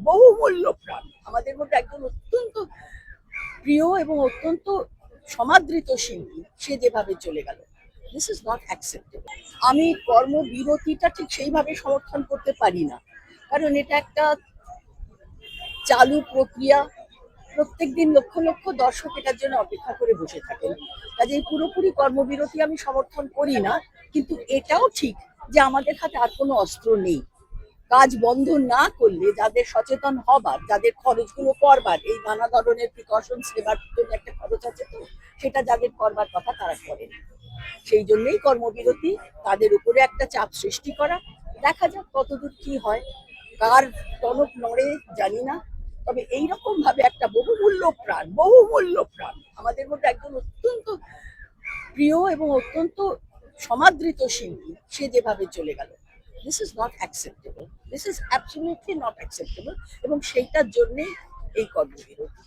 বহুমূল্য প্রাণ আমাদের মধ্যে একজন অত্যন্ত প্রিয় এবং অত্যন্ত সমাদৃত শিল্পী, সে যেভাবে চলে গেল, দিস ইজ নট অ্যাকসেপ্টেবল। আমি কর্মবিরতিটা ঠিক সেইভাবে সমর্থন করতে পারি না, কারণ এটা একটা চালু প্রক্রিয়া। প্রত্যেকদিন লক্ষ লক্ষ দর্শক এটার জন্য অপেক্ষা করে বসে থাকেন। কাজেই পুরোপুরি কর্মবিরতি আমি সমর্থন করি না, কিন্তু এটাও ঠিক যে আমাদের হাতে আর কোনো অস্ত্র নেই। কাজ বন্ধ না করলে যাদের সচেতন হবার, যাদের খরচগুলো করবার, এই নানা ধরনের প্রিকশনস নেবার জন্য একটা খরচ আছে, তো সেটা যাদের করবার কথা তারা করেন। সেই জন্যই কর্মবিরতি, তাদের উপরে একটা চাপ সৃষ্টি করা। দেখা যাক কতদূর কি হয়, কার টনক নড়ে জানি না। তবে এইরকম ভাবে একটা বহুমূল্য প্রাণ আমাদের মধ্যে একজন অত্যন্ত প্রিয় এবং অত্যন্ত সমাদৃত শিল্পী, সে যেভাবে চলে গেল, this is not acceptable, this is absolutely not acceptable. এবং সেইটার জন্যই এই কর্মবিরতি।